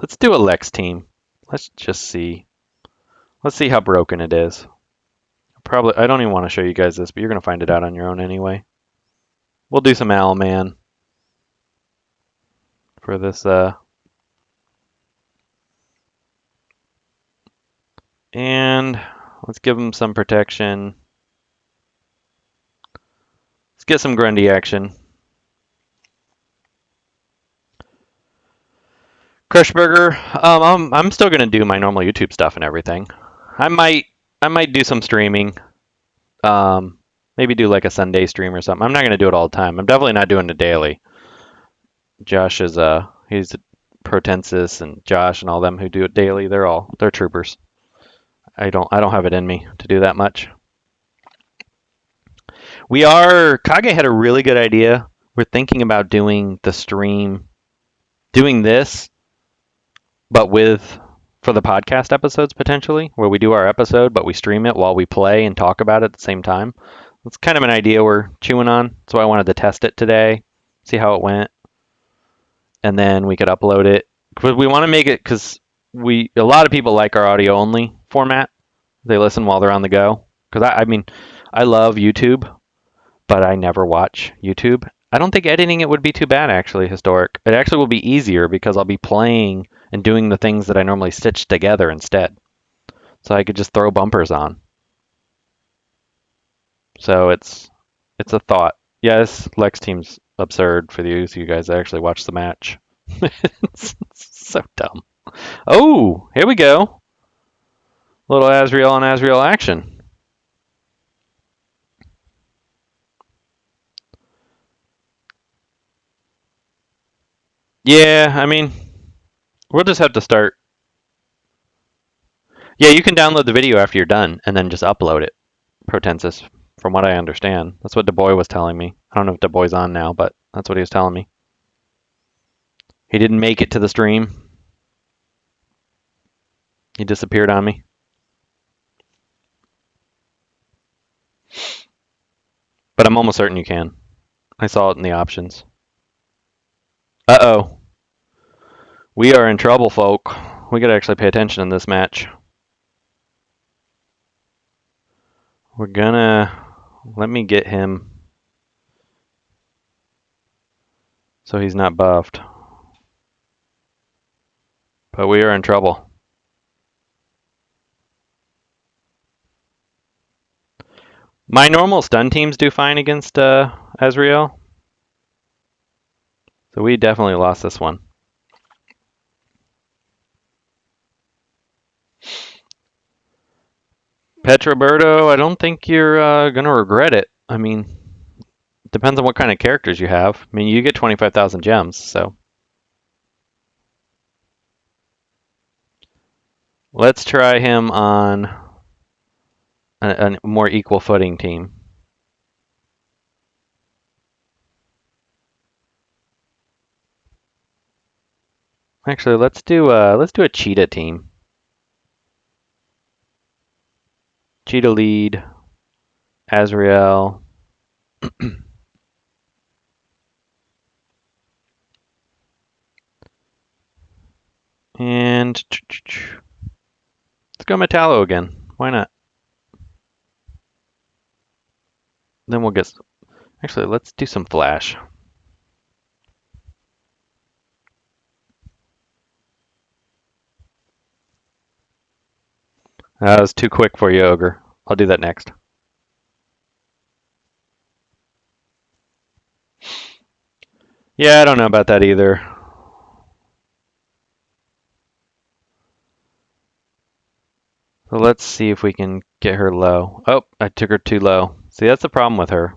[SPEAKER 1] Let's do a Lex team. Let's just see. Let's see how broken it is. Probably, I don't even want to show you guys this, but you're going to find it out on your own anyway. We'll do some Owlman for this. And let's give him some protection. Let's get some Grundy action. Crushburger, I'm still gonna do my normal YouTube stuff and everything. I might do some streaming. Maybe do like a Sunday stream or something. I'm not gonna do it all the time. I'm definitely not doing it daily. Josh is he's Protensis and Josh and all them who do it daily. They're troopers. I don't have it in me to do that much. Kage had a really good idea. We're thinking about doing the stream, doing this, but for the podcast episodes potentially, where we do our episode, but we stream it while we play and talk about it at the same time. It's kind of an idea we're chewing on. So I wanted to test it today, see how it went, and then we could upload it. Because we want to make it, because a lot of people like our audio only format. They listen while they're on the go. Because I mean, I love YouTube, but I never watch YouTube. I don't think editing it would be too bad, actually, Historic. It actually will be easier because I'll be playing and doing the things that I normally stitch together instead. So I could just throw bumpers on. So it's a thought. Yes, Lex team's absurd for you guys that actually watch the match. It's so dumb. Oh, here we go. Little Azrael on Azrael action. Yeah, I mean, we'll just have to start. Yeah, you can download the video after you're done and then just upload it. Protensis, from what I understand. That's what DuBois was telling me. I don't know if DuBois on now, but that's what he was telling me. He didn't make it to the stream. He disappeared on me. But I'm almost certain you can. I saw it in the options. Uh-oh. We are in trouble, folk. We gotta actually pay attention in this match. We're gonna... Let me get him so he's not buffed. But we are in trouble. My normal stun teams do fine against Azrael. So we definitely lost this one. Petroberto, I don't think you're going to regret it. I mean, it depends on what kind of characters you have. I mean, you get 25,000 gems, so. Let's try him on a more equal footing team. Actually, let's do a cheetah team. Cheetah lead, Azrael. And let's go Metallo again. Why not? Then we'll get. Actually, let's do some Flash. That was too quick for you, Ogre. I'll do that next. Yeah, I don't know about that either. So let's see if we can get her low. Oh, I took her too low. See, that's the problem with her.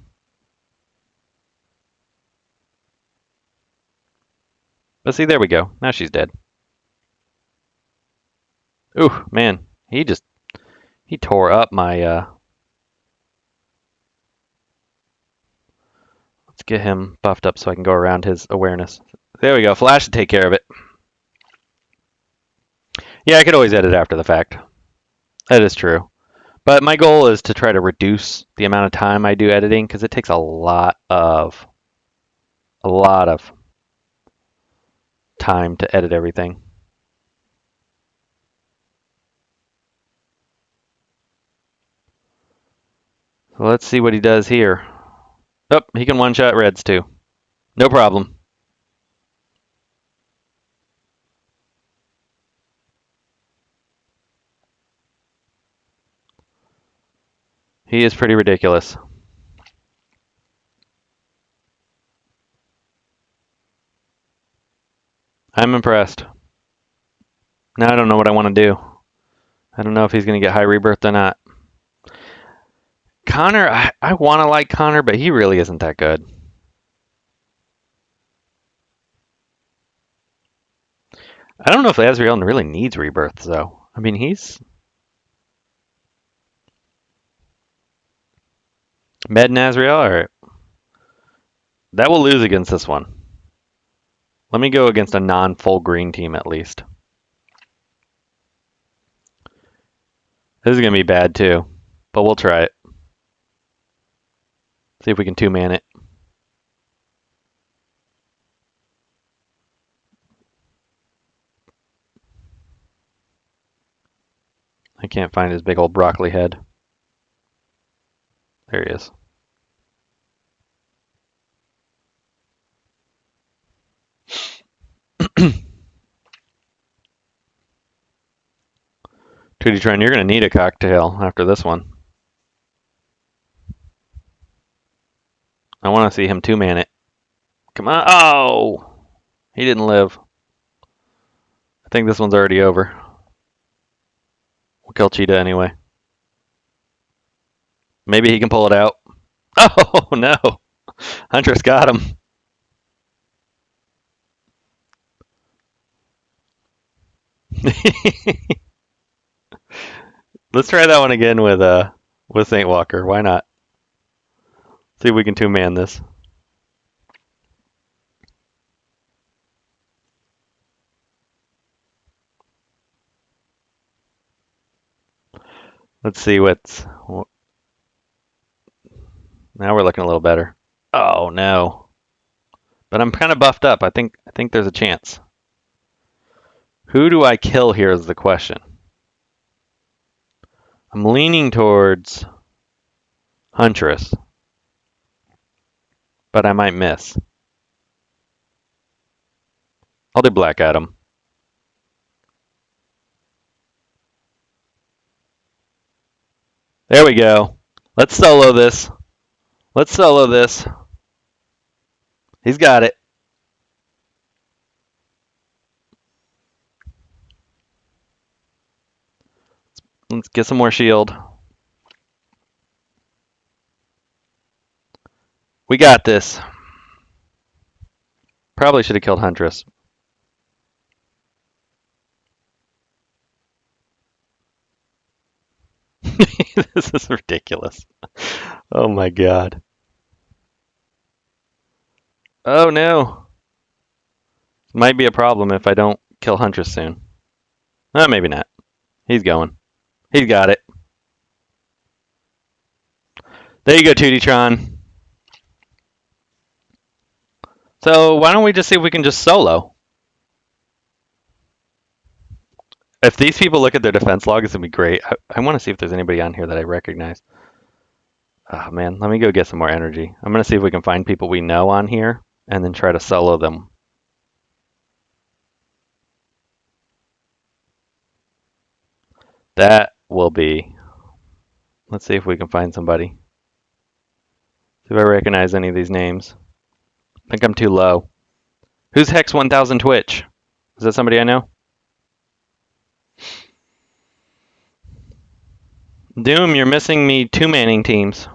[SPEAKER 1] But see, there we go. Now she's dead. Ooh, man. He tore up my, Let's get him buffed up so I can go around his awareness. There we go. Flash to take care of it. Yeah, I could always edit after the fact. That is true. But my goal is to try to reduce the amount of time I do editing because it takes a lot of time to edit everything. So let's see what he does here. Oh, he can one-shot reds too. No problem. He is pretty ridiculous. I'm impressed. Now I don't know what I want to do. I don't know if he's going to get high rebirth or not. Connor, I want to like Connor, but he really isn't that good. I don't know if Azrael really needs rebirth, though. I mean, he's... Med and Azrael? Alright. That will lose against this one. Let me go against a non-full green team at least. This is going to be bad too, but we'll try it. See if we can two-man it. I can't find his big old broccoli head. There he is. Tweety Tron, you're going to need a cocktail after this one. I want to see him two-man it. Come on. Oh! He didn't live. I think this one's already over. We'll kill Cheetah anyway. Maybe he can pull it out. Oh, no. Huntress got him. Let's try that one again with Saint Walker. Why not? See if we can two-man this. Let's see what's... Now we're looking a little better. Oh, no. But I'm kind of buffed up. I think there's a chance. Who do I kill here is the question. I'm leaning towards Huntress. But I might miss. I'll do Black Adam. There we go. Let's solo this. Let's solo this. He's got it. Let's get some more shield. We got this. Probably should have killed Huntress. This is ridiculous. Oh my god. Oh no. Might be a problem if I don't kill Huntress soon. Maybe not. He's going. He's got it. There you go, Tuditron. So why don't we just see if we can just solo? If these people look at their defense log, it's going to be great. I want to see if there's anybody on here that I recognize. Oh, man, let me go get some more energy. I'm going to see if we can find people we know on here and then try to solo them. That will be... Let's see if we can find somebody. See if I recognize any of these names. I think I'm too low. Who's Hex 1000 Twitch? Is that somebody I know? Doom, you're missing me two-manning teams.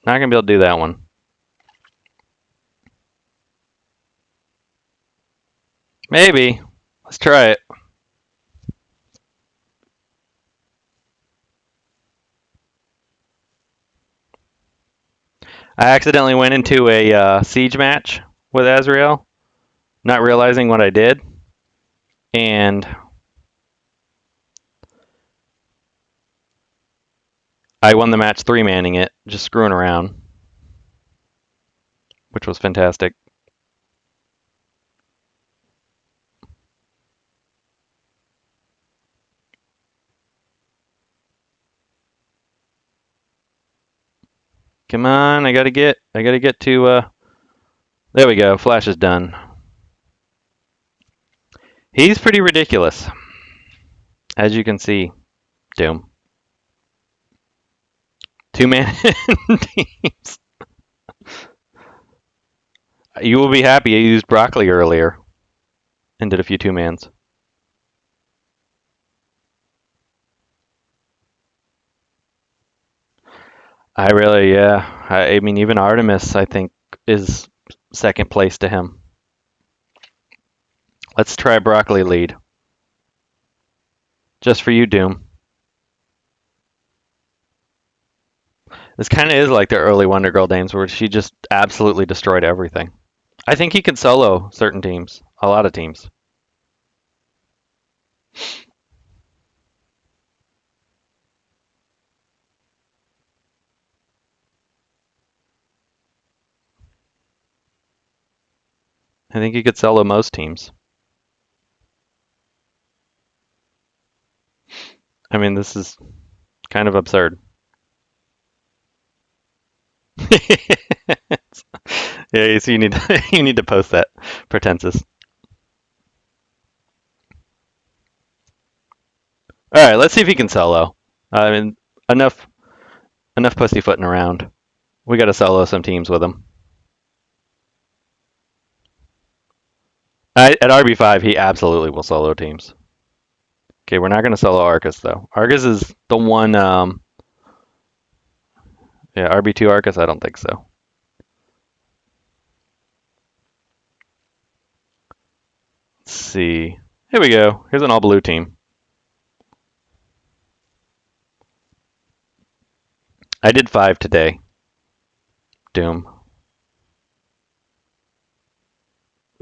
[SPEAKER 1] Not going to be able to do that one. Maybe. Let's try it. I accidentally went into a siege match with Azrael, not realizing what I did. And I won the match three-manning it, just screwing around, which was fantastic. Come on, I gotta get to, there we go, Flash is done. He's pretty ridiculous, as you can see, Doom. Two-man teams. You will be happy I used broccoli earlier and did a few two-mans. Yeah. I mean, even Artemis, I think, is second place to him. Let's try broccoli lead. Just for you, Doom. This kind of is like the early Wonder Girl games where she just absolutely destroyed everything. I think he can solo certain teams, a lot of teams. I think he could solo most teams. I mean, this is kind of absurd. Yeah, so you need you need to post that, Pretensus. All right, let's see if he can solo. I mean, enough pussyfooting around. We got to solo some teams with him. At RB5, he absolutely will solo teams. Okay, we're not going to solo Arcus, though. Arcus is the one... yeah, RB2 Arcus, I don't think so. Let's see. Here we go. Here's an all-blue team. I did 5 today. Doom.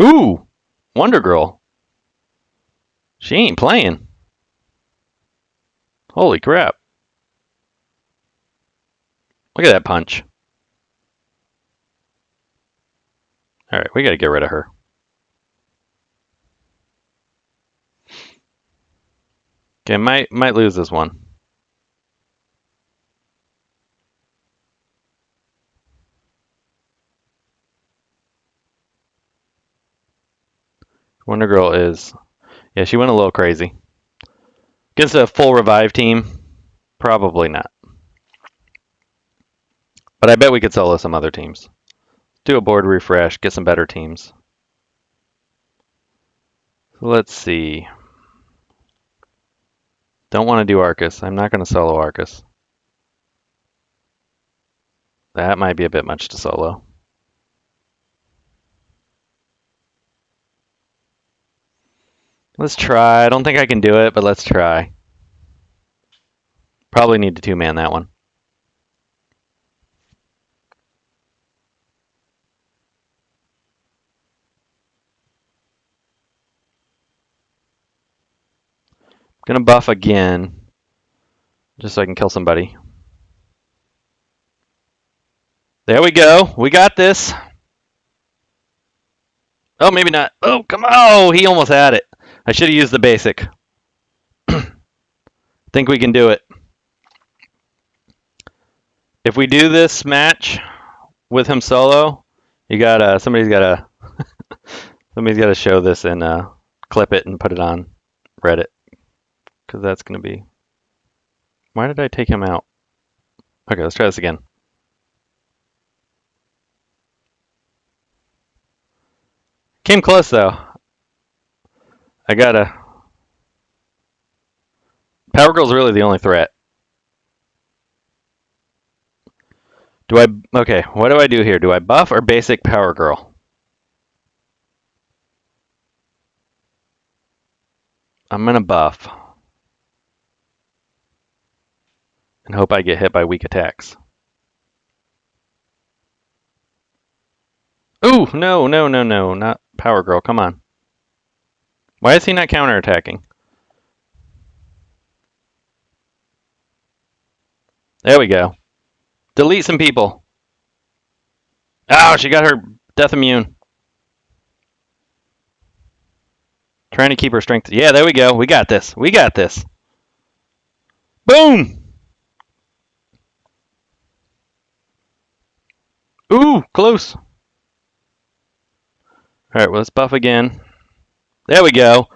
[SPEAKER 1] Ooh! Wonder Girl. She ain't playing. Holy crap. Look at that punch. Alright, we gotta get rid of her. Okay, might lose this one. Wonder Girl is... Yeah, she went a little crazy. Against a full revive team? Probably not. But I bet we could solo some other teams. Do a board refresh, get some better teams. So let's see. Don't want to do Arcus. I'm not going to solo Arcus. That might be a bit much to solo. Let's try. I don't think I can do it, but let's try. Probably need to two-man that one. Gonna buff again, just so I can kill somebody. There we go. We got this. Oh, maybe not. Oh, come on. Oh, he almost had it. I should have used the basic. Think we can do it. If we do this match with him solo, you gotta somebody's gotta show this and clip it and put it on Reddit, because that's gonna be. Why did I take him out? Okay, let's try this again. Came close though. I gotta. Power Girl's really the only threat. Do I? Okay, what do I do here? Do I buff or basic Power Girl? I'm gonna buff and hope I get hit by weak attacks. Ooh, no, no, no, no, not Power Girl. Come on. Why is he not counterattacking? There we go. Delete some people. Oh, she got her death immune. Trying to keep her strength. Yeah, there we go. We got this. We got this. Boom! Ooh, close. All right, well, let's buff again. There we go.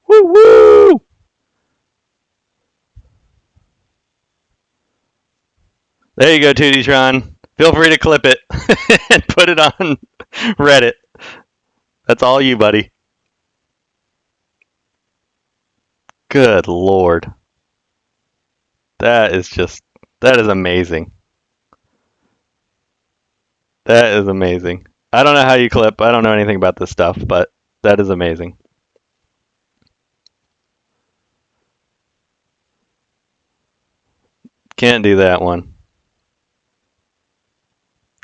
[SPEAKER 1] Woo woo! There you go, 2Dtron. Feel free to clip it and put it on Reddit. That's all you, buddy. Good Lord. That is amazing. That is amazing. I don't know how you clip. I don't know anything about this stuff, but that is amazing. Can't do that one.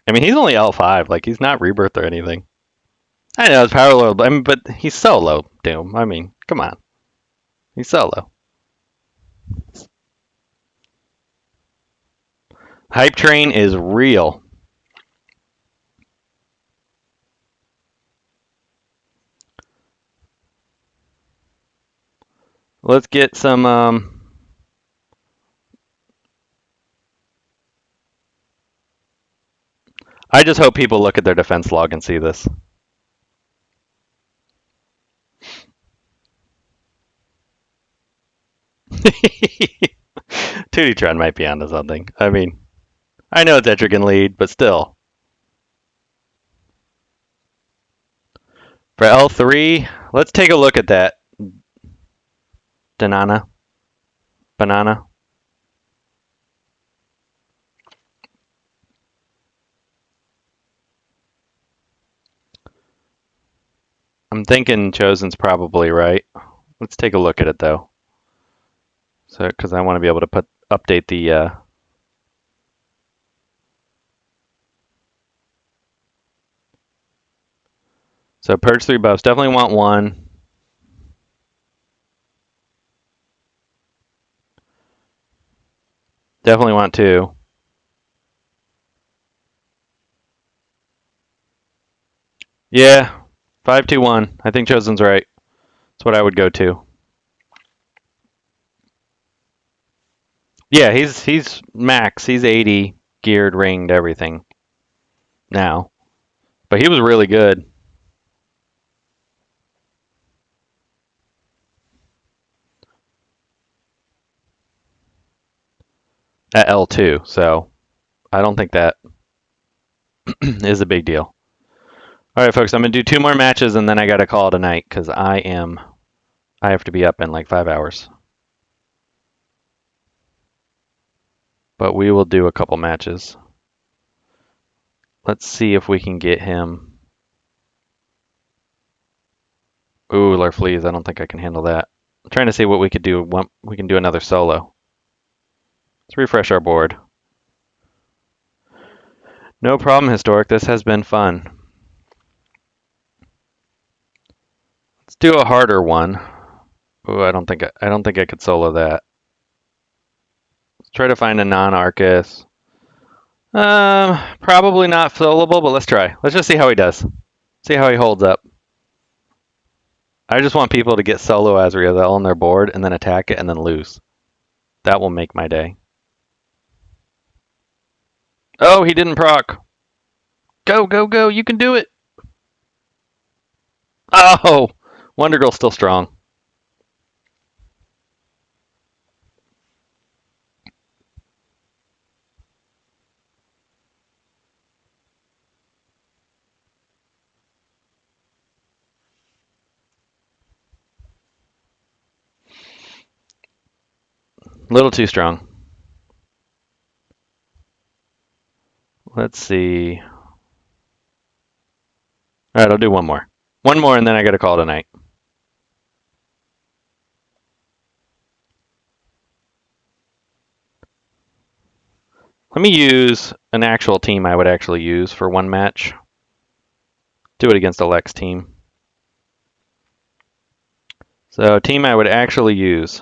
[SPEAKER 1] I mean, he's only L5. Like, he's not Rebirth or anything. I know it's power low, but he's solo, Doom. I mean, come on. He's solo. Hype train is real. Let's get some I just hope people look at their defense log and see this. Tootytron might be onto something. I mean, I know it's Etrigan lead, but still. For L3, let's take a look at that. Banana. I'm thinking Chosen's probably right. Let's take a look at it though. So, because I want to be able to update the. So purge 3 buffs. Definitely want 1. Definitely want 2. Yeah, 5-2-1. I think Chosen's right. That's what I would go to. Yeah, he's max. He's 80, geared, ringed, everything. Now, but he was really good. At L2, so I don't think that is a big deal. All right, folks, I'm gonna do 2 more matches and then I gotta call it a night because I have to be up in like 5 hours. But we will do a couple matches. Let's see if we can get him. Ooh, Larfleeze, I don't think I can handle that. I'm trying to see what we could do. We can do another solo. Let's refresh our board. No problem, Historic. This has been fun. Let's do a harder one. Oh, I don't think I could solo that. Let's try to find a non-Arcus. Probably not soloable, but let's try. Let's just see how he does. See how he holds up. I just want people to get solo Azrael on their board and then attack it and then lose. That will make my day. Oh, he didn't proc. Go, go, go. You can do it. Oh, Wonder Girl's still strong. A little too strong. Let's see. All right, I'll do one more. One more, and then I got to call tonight. Let me use an actual team I would actually use for one match. Do it against a Lex team. So, team I would actually use.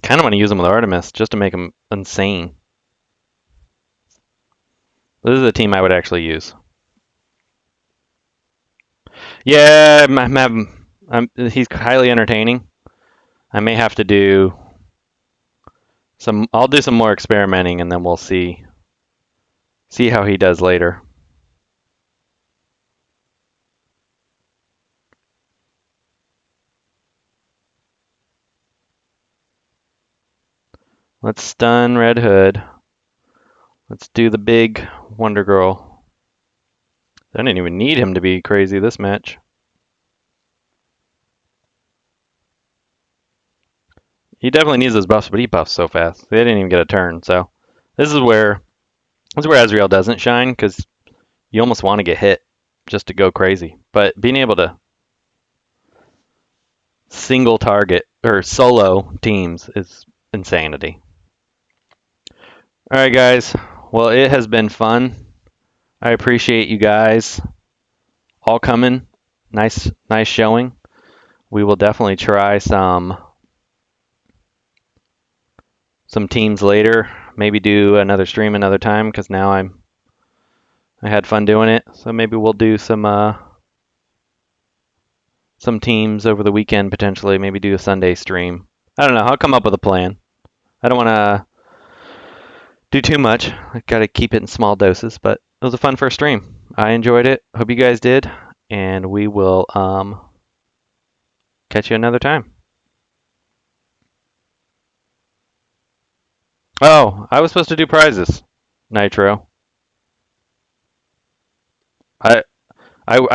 [SPEAKER 1] Kind of want to use him with Artemis just to make him insane. This is a team I would actually use. Yeah, he's highly entertaining. I may have to do some. I'll do some more experimenting, and then we'll see how he does later. Let's stun Red Hood. Let's do the big Wonder Girl. I didn't even need him to be crazy this match. He definitely needs those buffs, but he buffs so fast. They didn't even get a turn, so this is where Azrael doesn't shine, because you almost want to get hit just to go crazy. But being able to single target or solo teams is insanity. All right, guys. Well, it has been fun. I appreciate you guys all coming. Nice showing. We will definitely try some teams later. Maybe do another stream another time, because now I had fun doing it. So maybe we'll do some teams over the weekend potentially. Maybe do a Sunday stream. I don't know. I'll come up with a plan. I don't want to do too much. I got to keep it in small doses, but it was a fun first stream. I enjoyed it. Hope you guys did, and we will catch you another time. Oh, I was supposed to do prizes, Nitro. I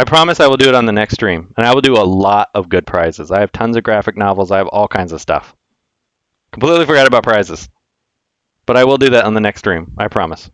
[SPEAKER 1] promise I will do it on the next stream, and I will do a lot of good prizes. I have tons of graphic novels. I have all kinds of stuff. Completely forgot about prizes, but I will do that on the next stream. I promise.